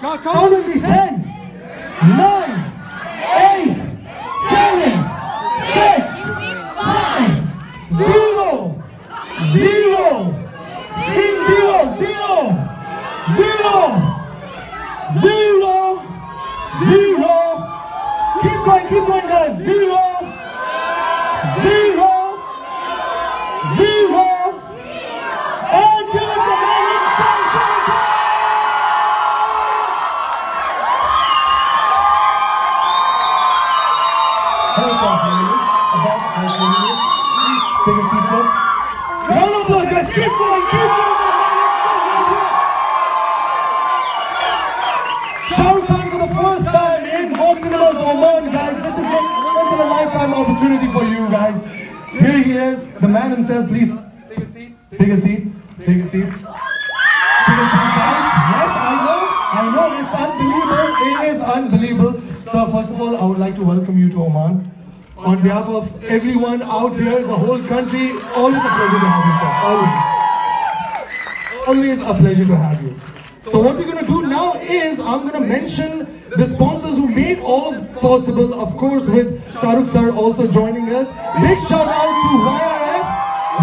Count with me. 10, 9, 8, 7, 6, 5, 0, 0. Scream 0, 0, 0, 0, 0. Keep going, guys. 0, 0, 0. And give it the man himself. Hello, sir. Please take a seat, sir. Round of applause, guys. Keep going. Shahrukh Khan for the first time in Vox Cinemas Oman, guys. This is a once in a lifetime opportunity for you guys. Here he is, the man himself. Please take a seat. Take a seat. Take a seat. Take a seat, guys. Yes, I know. It's unbelievable. It is unbelievable. So first of all, I would like to welcome you to Oman. On behalf of everyone out here, the whole country, always a pleasure to have you, sir. Always. Always a pleasure to have you. So what we're going to do now is, I'm going to mention the sponsors who made all of this possible, of course with Shahrukh sir also joining us. Big shout out to YRF,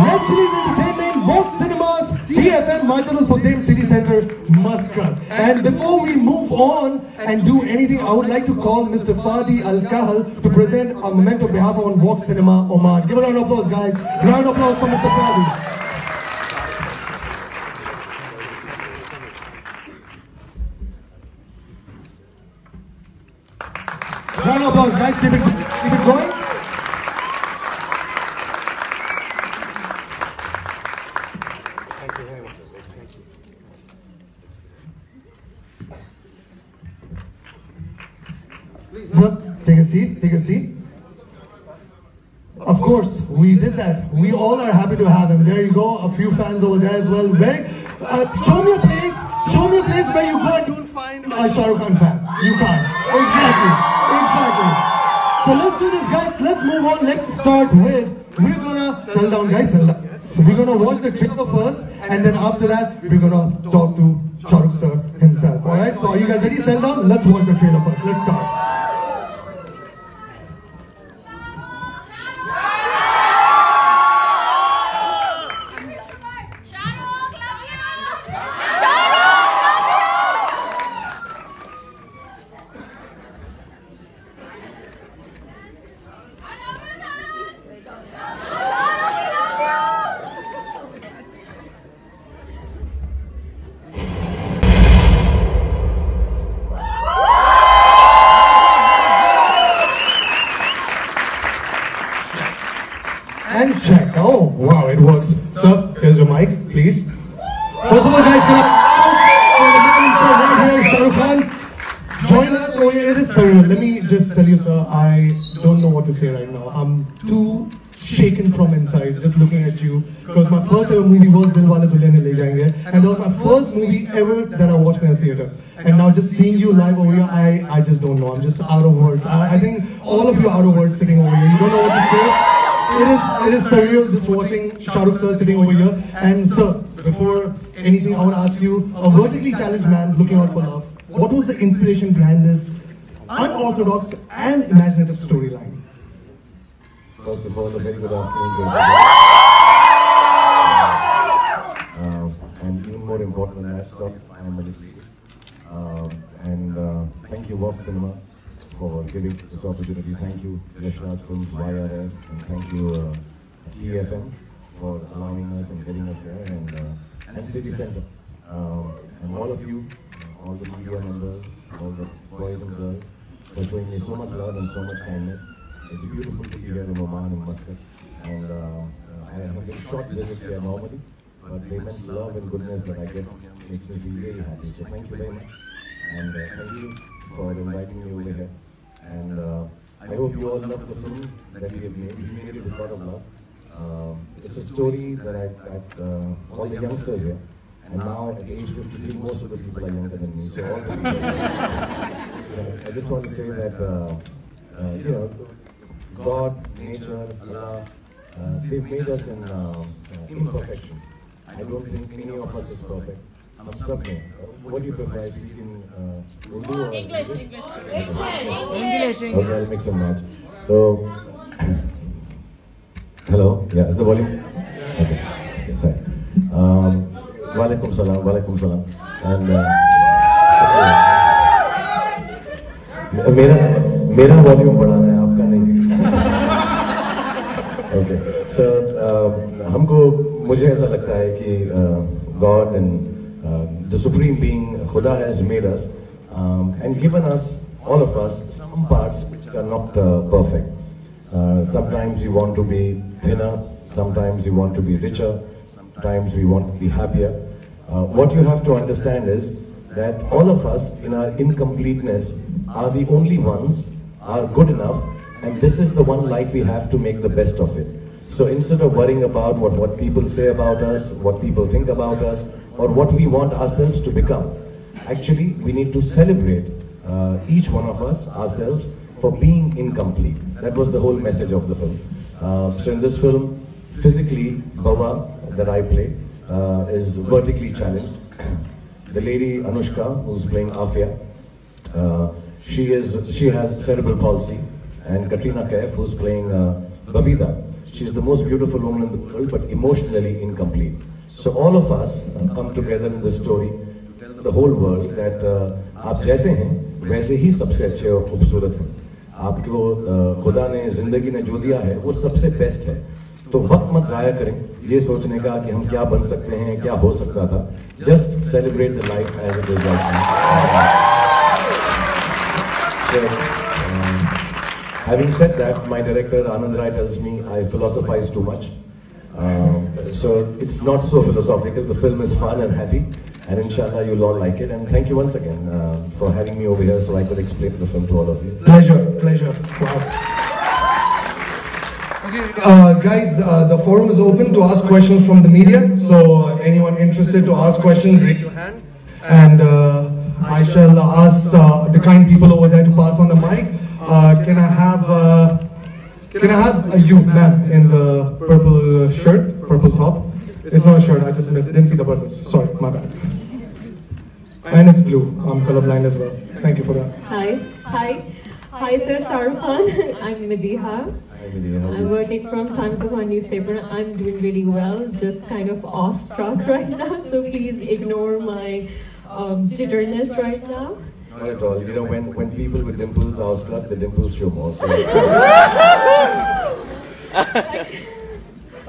Red Chillies Entertainment, Vox Cinemas, TFM, Manchal Fudem City Center, Muscat. And before we move on and do anything, I would like to call Mr. Fadi Al-Kahal to present a memento behalf on Vox Cinema Oman. Give a round of applause, guys. Round of applause for Mr. Fadi. Round of applause, guys. Keep it going. Thank you very much. Thank you. Please, sir, take a seat. Take a seat. Of course, we did that. We all are happy to have him. There you go. A few fans over there as well. Show me a place. Show me a place where you go and don't find a Shahrukh Khan fan. You can't. Exactly. So let's do this, guys. Let's move on. Let's start with, we're gonna settle down, guys. Settle down. So we're gonna watch the trailer first, and then after that, we're gonna talk to Shahrukh sir himself. All right. So are you guys ready? Settle down. Let's watch the trailer first. Let's start. And check. Oh, wow, it works. Sir, here's your mic, please. First of all, guys, right here, Shahrukh Khan. Join us over here. It is surreal. Let me just tell you, sir, I don't know what to say right now. I'm too shaken from inside just looking at you, because my first ever movie was Dilwale Dulhaniya Le Jayenge, and that was my first movie ever that I watched in a theater. And now just seeing you live over here, I just don't know. I'm just out of words. I think all of you are out of words sitting over here. You don't know what to say. It is surreal just watching Shahrukh sir sitting over here. And sir, before anything, I want to ask you, a vertically challenged man looking out for love, what was the inspiration behind this unorthodox and imaginative storyline? First of all, a very good afternoon. And even more important than that, stop family. Thank you, Vox Cinema, for giving this opportunity. Thank you, Yashraj Films, YRF, and thank you, TFM, for allowing us and getting us here, and City Center. And all of you, all the media members, all the boys and girls, for showing me so much love and so much kindness. It's beautiful to be here in Oman and Muscat. And I have a short visits here normally, but the immense love and goodness that I get makes me feel really happy. So thank you very much. And thank you for inviting me over here. And I hope you all love the film that we have made. We made it with a lot of love. It's a story that all the youngsters here, and now at age 53, most of the people are younger than me. So all the people. So I just want to say that you know, God, nature, Allah, they've made us in imperfection. I don't think any of us is perfect. सब में. What do you prefer? I speak in Urdu or English. Okay, I'll mix and match. So, hello. Yeah, is the volume? Okay. Yes, hi. Walaikum salam. And मेरा volume बढ़ाना है, आपका नहीं. Okay. So, मुझे ऐसा लगता है कि God and the Supreme Being, Khuda, has made us and given us, all of us, some parts which are not perfect. Sometimes we want to be thinner, sometimes we want to be richer, sometimes we want to be happier. What you have to understand is that all of us, in our incompleteness, are the only ones, are good enough, and this is the one life we have to make the best of it. So instead of worrying about what people say about us, what people think about us, or what we want ourselves to become, actually we need to celebrate each one of us, ourselves, for being incomplete. That was the whole message of the film. So in this film, physically, Baba, that I play, is vertically challenged. The lady Anushka, who's playing Afia, she has cerebral palsy, and Katrina Kaif, who's playing Babita, she's the most beautiful woman in the world, but emotionally incomplete. So all of us come together in this story to tell the whole world that आप जैसे हैं वैसे ही सबसे अच्छे और खूबसूरत हैं. आपको खुदा ने जिंदगी ने जो दिया है वो सबसे बेस्ट है. तो वक्त मत ज़ाया करें ये सोचने का कि हम क्या बन सकते हैं, क्या हो सकता था. Just celebrate the life as it is right now. So, having said that, my director Anand Rai tells me I philosophize too much. So it's not so philosophical. The film is fun and happy, and inshallah you'll all like it. And thank you once again for having me over here so I could explain the film to all of you. Pleasure. Wow. Okay, guys, the forum is open to ask questions from the media. So anyone interested to ask questions, raise your hand, and I shall ask the kind people over there to pass on the mic. Can I have you, ma'am, in the purple shirt, purple top? It's not a shirt, I just didn't see the buttons. Sorry, my bad. And it's blue. I'm colorblind as well. Thank you for that. Hi, sir, Shahrukh Khan. I'm Mediha. Hi, Mediha. I'm working from Times of One newspaper. I'm doing really well, just kind of awestruck right now. So please ignore my jitterness right now. Not at all. You know, when people with dimples are awestruck, the dimples show more. So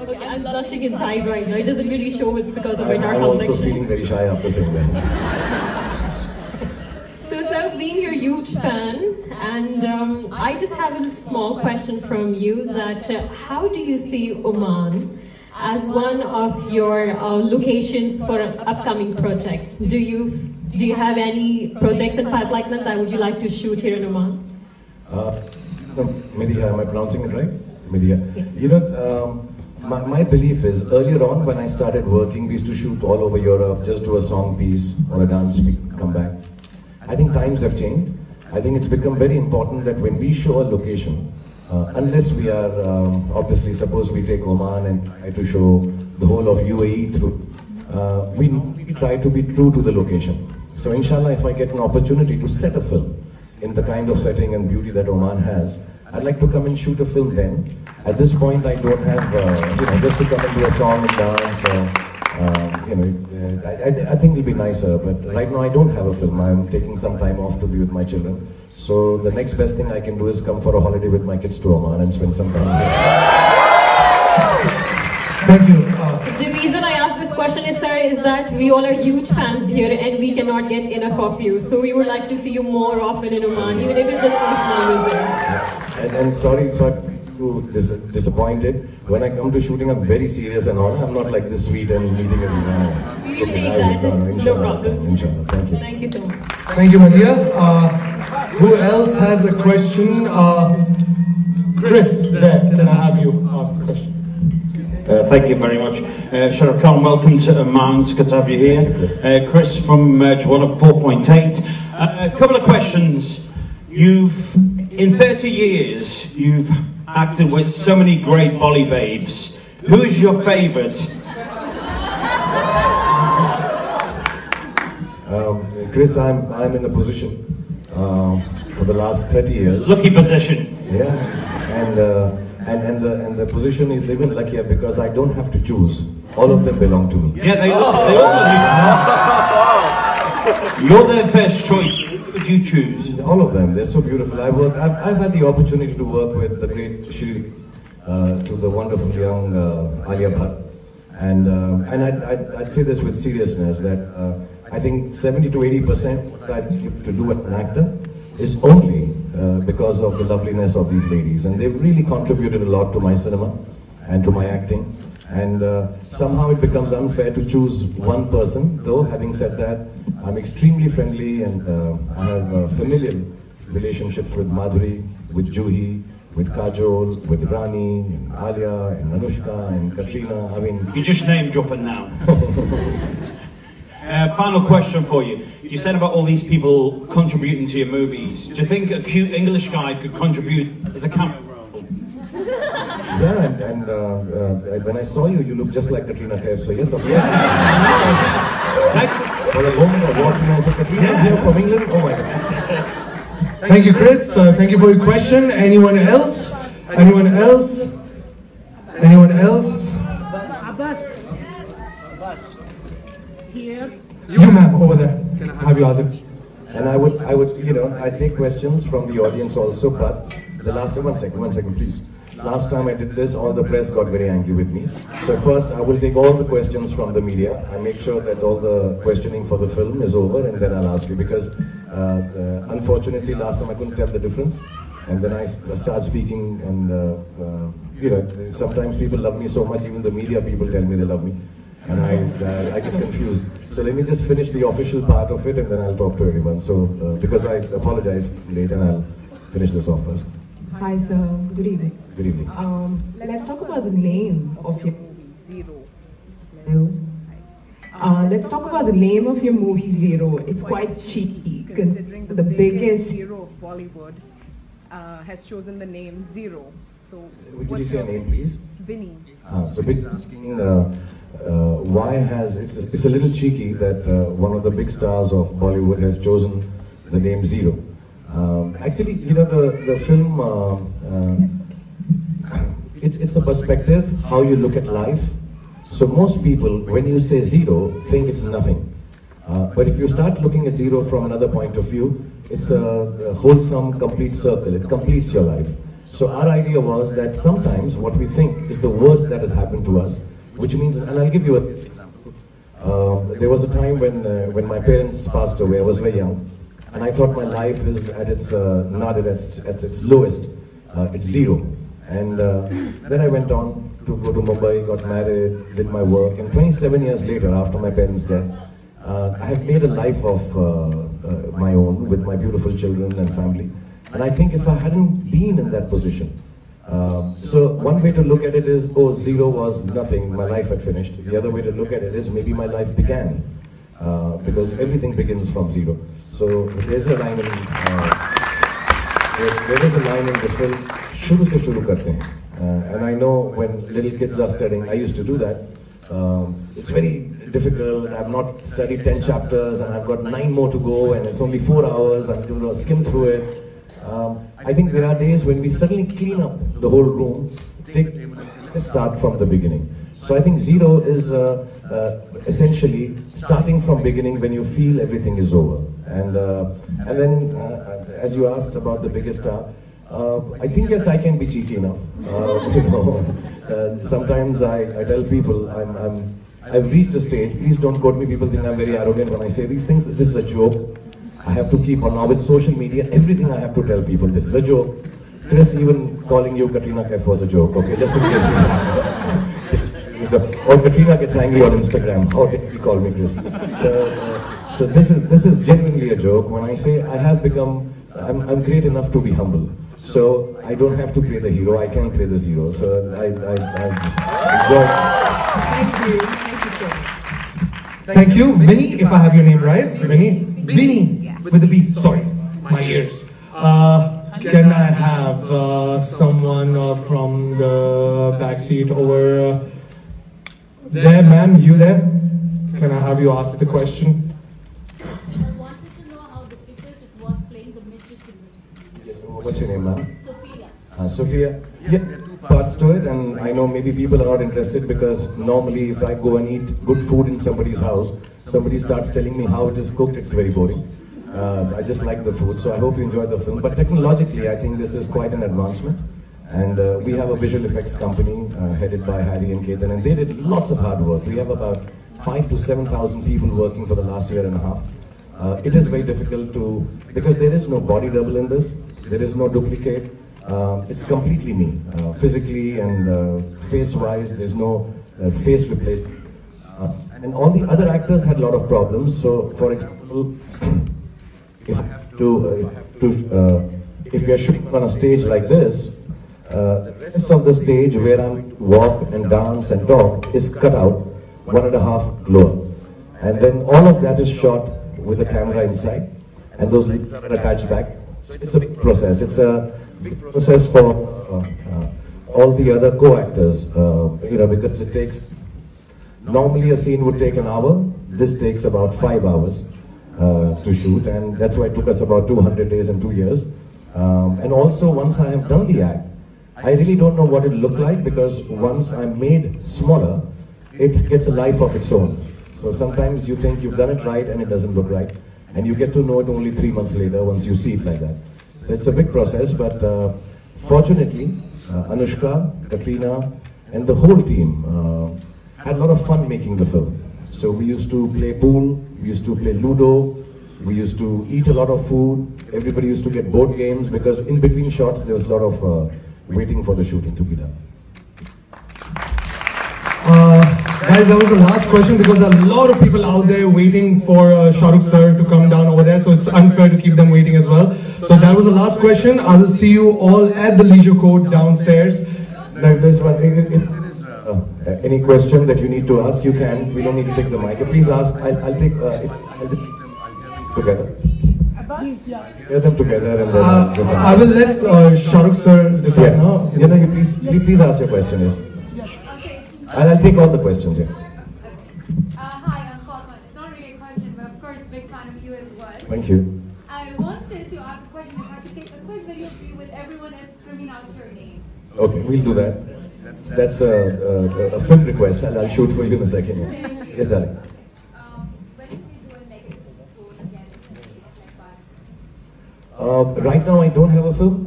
okay, I'm blushing inside right now. It doesn't really show it because of my dark I'm also complexion. feeling very shy after saying that. So, sir, being your huge fan, and I just have a small question from you. That how do you see Oman as one of your locations for upcoming projects? Do you have any projects in pipeline that would you like to shoot here in Oman? Mediha, am I pronouncing it right? Mediha. Yes. You know, my belief is earlier on when I started working, we used to shoot all over Europe, just do a song piece or a dance piece, come back. I think times have changed. I think it's become very important that when we show a location, unless we are obviously suppose we take Oman and try to show the whole of UAE through, we try to be true to the location. So inshallah, if I get an opportunity to set a film in the kind of setting and beauty that Oman has, I'd like to come and shoot a film then. At this point, I don't have, just to come and do a song and dance. I think it'll be nicer, but right now I don't have a film. I'm taking some time off to be with my children. So the next best thing I can do is come for a holiday with my kids to Oman and spend some time here. Thank you. The reason I asked this question is, sir, is that we all are huge fans here and we cannot get enough of you. So we would like to see you more often in Oman, even if it's just for a small visit. Yeah. And sorry to disappointed. When I come to shooting, I'm very serious and all. I'm not like this sweet and meeting and We'll take that. No problems. Inshallah. Thank you. Thank you so much. Thank you, Maria. Who else has a question? Chris, there. Can I have you ask the question? Thank you very much. Shahrukh Khan, welcome to Oman. It's good to have you here. Chris from Juana 4.8. A couple of questions. In 30 years, you've acted with so many great Bolly babes. Who is your favourite? Chris, I'm in a position for the last 30 years. Lucky position. Yeah, and the position is even luckier because I don't have to choose. All of them belong to me. Yeah, they all do. You're their first choice. Who would you choose? All of them. They're so beautiful. I've had the opportunity to work with the great Shri, to the wonderful young Alia Bhatt, and I'd say this with seriousness that I think 70 to 80% what I give to do as an actor is only because of the loveliness of these ladies, and they've really contributed a lot to my cinema and to my acting. And somehow it becomes unfair to choose one person, though having said that, I'm extremely friendly and I have familial relationships with Madhuri, with Juhi, with Kajol, with Rani, and Alia, and Anushka, and Katrina. I mean, you just name dropping now. Final question for you. You said about all these people contributing to your movies. Do you think a cute English guy could contribute as a camera role? Yeah, and when I saw you, you look just like Katrina Kaif, so yes, of course. For a moment I walked in, I said, Katrina's here from England? Oh my God. Thank you, Chris. Thank you for your question. Anyone else? Anyone else? Anyone else? Abbas. Here. You, ma'am, over there. Have you asked it? And I would, you know, I take questions from the audience also, but the last time, one second, please. Last time I did this, all the press got very angry with me. So first, I will take all the questions from the media. I make sure that all the questioning for the film is over, and then I'll ask you, because unfortunately, last time I couldn't tell the difference. And then I start speaking, and you know, sometimes people love me so much, even the media people tell me they love me. And I get confused. So let me just finish the official part of it, and then I'll talk to everyone. So, because I apologize late, and I'll finish this off first. Hi, sir. Good evening. Good evening. Let's talk about the name of your movie, Zero. Hello. Let's talk about the name of your movie, Zero. It's quite cheeky, considering the biggest hero of Bollywood has chosen the name Zero. So, Would you say a name, please? Vinny. So Vinny's asking why has it's a little cheeky that one of the big stars of Bollywood has chosen the name Zero. Actually, you know, the film, it's a perspective, how you look at life. So most people, when you say zero, think it's nothing. But if you start looking at zero from another point of view, it's a wholesome, complete circle. It completes your life. So our idea was that sometimes what we think is the worst that has happened to us, which means, and I'll give you an example. There was a time when my parents passed away. I was very young. And I thought my life is at its not at its lowest. It's zero. And then I went on to go to Mumbai, got married, did my work. And 27 years later, after my parents' death, I have made a life of my own with my beautiful children and family. And I think if I hadn't been in that position, so one way to look at it is, oh, zero was nothing, my life had finished. The other way to look at it is, maybe my life began. Because everything begins from zero. So there's a line in the film, "Shuru se shuru karte hain." And I know when little kids are studying, I used to do that. It's very difficult. I've not studied 10 chapters, and I've got 9 more to go, and it's only 4 hours. I'm going to skim through it. I think there are days when we suddenly clean up the whole room. Let's start from the beginning. So I think zero is essentially starting from beginning when you feel everything is over. And then, as you asked about the biggest star, I think yes, I can be cheeky enough. You know, sometimes I tell people I've reached a stage. Please don't quote me. People think I'm very arrogant when I say these things. This is a joke. I have to keep on now with social media. Everything I have to tell people. This is a joke. Chris, even calling you Katrina Kaif was a joke. Okay, just in case. Or Katrina gets angry on Instagram. How did he call me Chris? So this is genuinely a joke. When I say I have become, I'm great enough to be humble. So I don't have to play the hero. I can play the zero. So I enjoy. Thank you. Thank you so much. Thank you, Vinny. If I have your name right, Vinny. Vinny with the B. Sorry, my ears. Can I have someone from the back seat over there, ma'am? You there? Can I have you ask the question? What's your name, ma'am? Sophia. Yeah, there are two parts to it, and I know maybe people are not interested because normally if I go and eat good food in somebody's house, somebody starts telling me how it is cooked, it's very boring. I just like the food, so I hope you enjoy the film. But technologically, I think this is quite an advancement. And we have a visual effects company headed by Harry and Ketan, and they did lots of hard work. We have about 5,000 to 7,000 people working for the last year and a half. It is very difficult to, because there is no body double in this, there is no duplicate. It's completely me, physically and face-wise. There's no face replacement. And all the other actors had a lot of problems. So, for example, if we are shooting on a stage like this, the rest of the stage where I walk and dance and talk is cut out 1.5 lower, and then all of that is shot with a camera inside, and those legs are attached back. It's a big process. It's a big process for all the other co-actors, because it takes, normally a scene would take an hour, this takes about 5 hours to shoot, and that's why it took us about 200 days and 2 years. And also, once I have done the act, I really don't know what it looked like, because once I'm made smaller, it gets a life of its own. So sometimes you think you've done it right and it doesn't look right, and you get to know it only 3 months later once you see it like that. So it's a big process, but fortunately, Anushka, Katrina, and the whole team had a lot of fun making the film. So we used to play pool, we used to play Ludo, we used to eat a lot of food, everybody used to get board games, because in between shots there was a lot of waiting for the shooting to be done. Guys, that was the last question, because there are a lot of people out there waiting for Shah Rukh sir to come down over there, so it's unfair to keep them waiting as well. So that was the last question. I will see you all at the leisure court downstairs. Now, there's one, any question that you need to ask, you can. We don't need to take the mic. Please ask. I'll take together. Get them together, and then I will let Shah Rukh sir decide. You please ask your question. Yes. I'll take all the questions. Yeah. Hi, I'm Fatma. It's not really a question, but of course, big fan of you as well. Thank you. I wanted to ask a question. If I could take a quick video of you with everyone as screaming out your name. Okay, we'll do that. That's a film request. I'll shoot for you in a second. Yeah. Yes, darling. When did you do a negative role again? Right now, I don't have a film,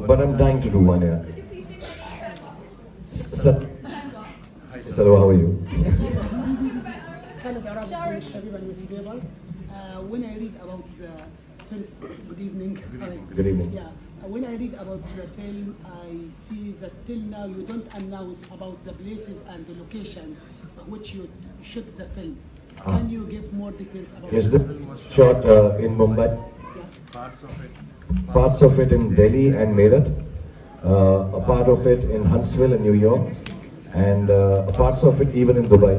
but I'm dying to do one. Yeah. Could you please say that? Hello, how are you? When I read about the first, good evening. Good evening. Yeah, when I read about the film, I see that till now you don't announce about the places and the locations which you shoot the film. Can you give more details about Yes, the film was shot in Mumbai. Yeah. Parts of it in Delhi and Meerut. A part of it in Huntsville in New York. And parts of it even in Dubai.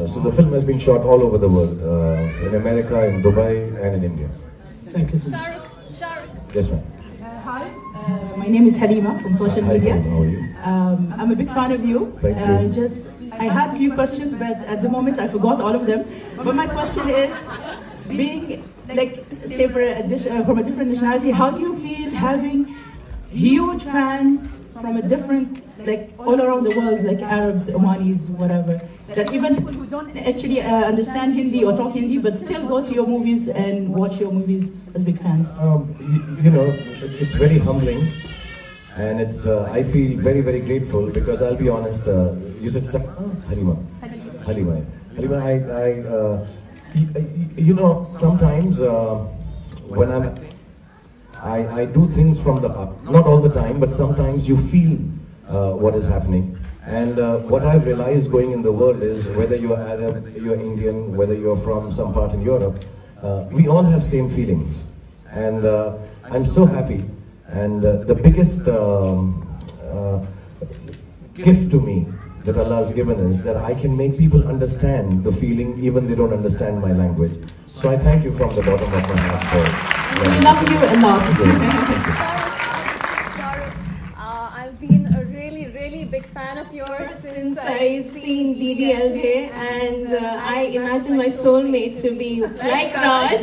So the film has been shot all over the world, in America, in Dubai, and in India. Thank you so much. Yes, ma'am. Hi, my name is Halima from social Hi, media. Salima, how are you? I'm a big fan of you. Thank you. I had a few questions, but at the moment I forgot all of them. But my question is, being like, say from a different nationality, how do you feel having huge fans from a different, like all around the world, like Arabs, Omanis, whatever, that even people who don't actually understand Hindi or talk Hindi, but still go to your movies and watch your movies as big fans? It's very humbling, and it's I feel very, very grateful, because I'll be honest, you said Halima. Halima. Sometimes when I do things from the heart, not all the time, but sometimes you feel what is happening. And what I've realized going in the world is, whether you're Arab, you're Indian, whether you're from some part in Europe, we all have same feelings. And I'm so happy. And the biggest gift to me that Allah has given is that I can make people understand the feeling, even they don't understand my language. So I thank you from the bottom of my heart for We love you a lot. I've been a really big fan of yours Since I've seen DDLJ, and I imagine my soulmate to be like Raj.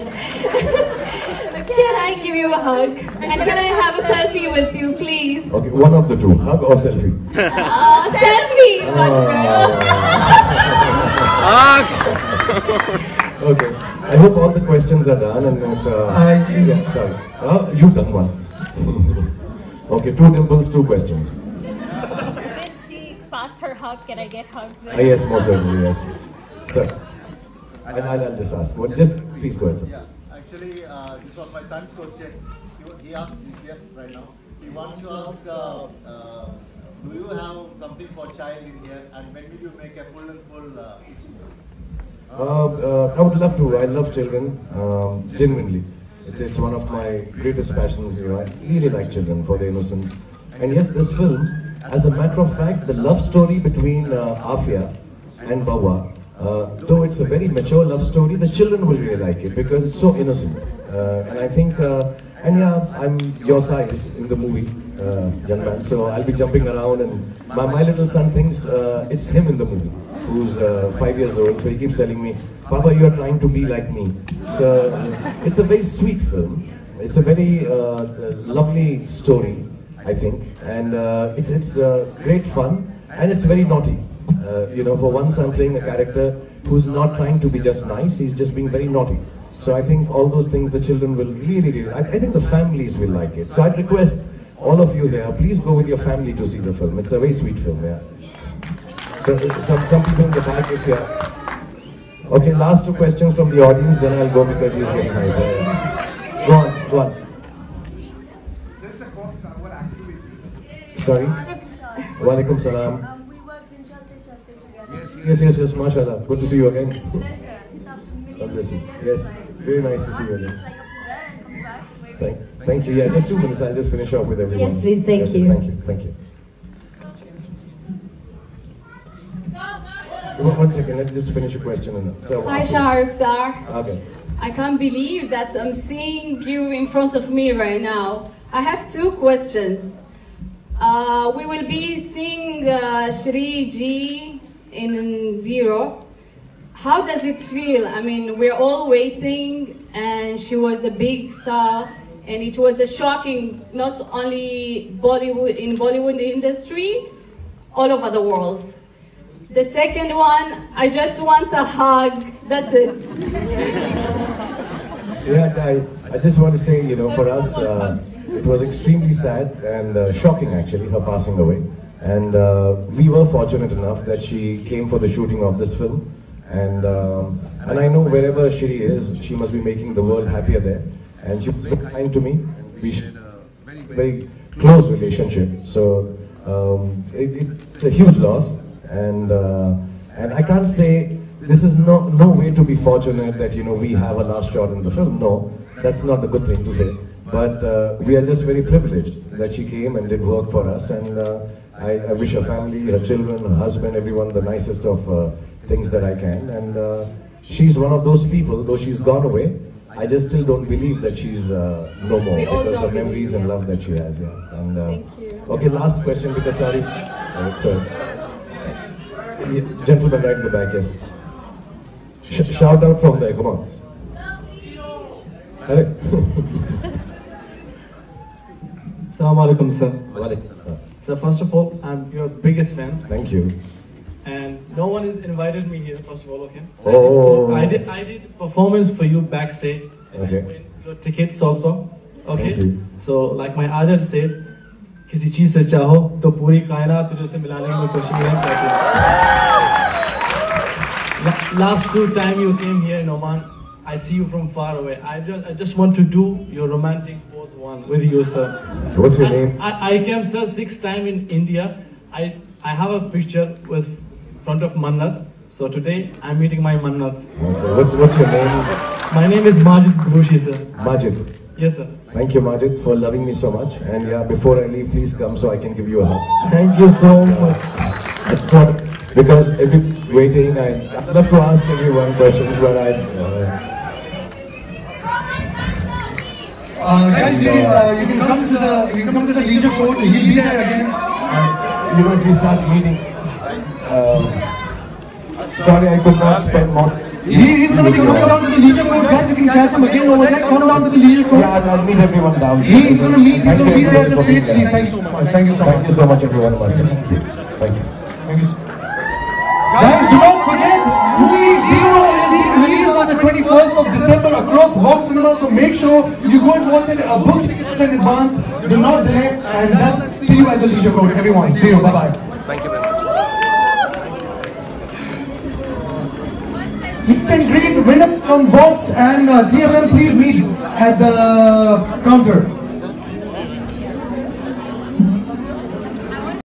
Can I give you a hug? And can I have a selfie with you, please? Okay, one of the two, hug or selfie? Selfie! What's Okay, I hope all the questions are done and if, yeah, sorry. You've done one. Okay, 2 dimples, 2 questions. Since she passed her hug, can I get hugged? Yes, most certainly, yes. Sir, I'll just ask. Well, just please go ahead, sir. Yeah, actually, this was my son's question. He asked me here right now. He wants to ask, do you have something for child in here, and when will you make a full and full I would love to. I love children, genuinely. It's one of my greatest passions. You know, I really like children for their innocence. And yes, this film, as a matter of fact, the love story between Afia and Bawa, though it's a very mature love story, the children will really like it because it's so innocent. And I think, and yeah, I'm your size in the movie, young man. So I'll be jumping around, and my little son thinks it's him in the movie, who's 5 years old. So he keeps telling me, "Papa, you are trying to be like me." So it's a very sweet film. It's a very lovely story, I think, and it's great fun, and it's very naughty. You know, for once I'm playing a character who's not trying to be just nice, he's just being very naughty. So I think all those things the children will really, I think the families will like it. So I'd request all of you here, please go with your family to see the film. It's a very sweet film, yeah. So some people in the back, if you're... Okay, last 2 questions from the audience, then I'll go because he's getting hyper. Go on, go on. There's a course, what activity? Sorry? Walaikum salam. We worked in Chalte together. Yes, mashallah. Good to see you again. Pleasure. It's after God millions bless you. of years. Yes, very nice to see you again. It's like up there and come back. Thank you. Yeah, just 2 minutes. I'll just finish off with everyone. Yes, please. Thank you. Thank you. One second. Let's just finish a question. So, Hi, Shahrukh sir. Okay. I can't believe that I'm seeing you in front of me right now. I have 2 questions. We will be seeing Shri Ji in Zero. How does it feel? I mean, we're all waiting, and she was a big star, and it was a shocking, not only Bollywood industry, all over the world. The second one, I just want a hug. That's it. Yeah, I just want to say, you know, for us, it was extremely sad and shocking actually, her passing away. And we were fortunate enough that she came for the shooting of this film. And I know wherever Shri is, she must be making the world happier there. And she was very kind to me. We shared a very close relationship. So it's a huge loss. And I can't say this is no way to be fortunate that, you know, we have a last shot in the film. No, that's not the good thing to say. But we are just very privileged that she came and did work for us. And I wish her family, her children, her husband, everyone the nicest of things that I can. And she's one of those people, though she's gone away, I just still don't believe that she's no more because of memories and love that she has. Yeah. And okay, last question because sorry. Gentleman right in the back, yes. Shout out from there, come on. Assalamu alaikum, sir. Walaikum. So first of all, I'm your biggest fan. Thank you. And no one has invited me here, first of all, okay? Oh. I did performance for you backstage. Okay. And your tickets also. Okay. Thank you. So like my idol said, किसी चीज से चाहो तो पूरी कायनात तुझसे मिलाने की कोशिश है. Last 2 times you came here in Oman, I see you from far away. I just want to do your romantic pose one with you, sir. What's your name? I came, sir, 6 times in India. I have a picture with front of Mannat. So today I'm meeting my Mannat. Okay. What's your name? My name is Majid Bhushi, sir. Majid. Yes, sir. Thank you, Majid, for loving me so much. And yeah, before I leave, please come so I can give you a hug. Thank you so much. So, because waiting, I'd love to ask everyone questions, but guys, you can come to the leisure court. He'll be there again. You know, if we start meeting. Sorry, I could not spend more. He's going to be coming down to the leisure court, guys. You can catch him again over there. Come down to the leisure court. Yeah, I'll meet everyone down. He's going to be there at the stage, please. Thank you so much. Thank you so much. Thank you so much, everyone. Thank you. Thank you. Thank you. Guys, do not forget, movie Zero is being released on the 21st of December across Vox Cinema. So make sure you go and watch it. Book tickets in advance. Do not delay. And that's see you at the leisure court, everyone. See you. Bye bye. Thank you very much. Meet and greet winner from Vox and TFM. Please meet at the counter.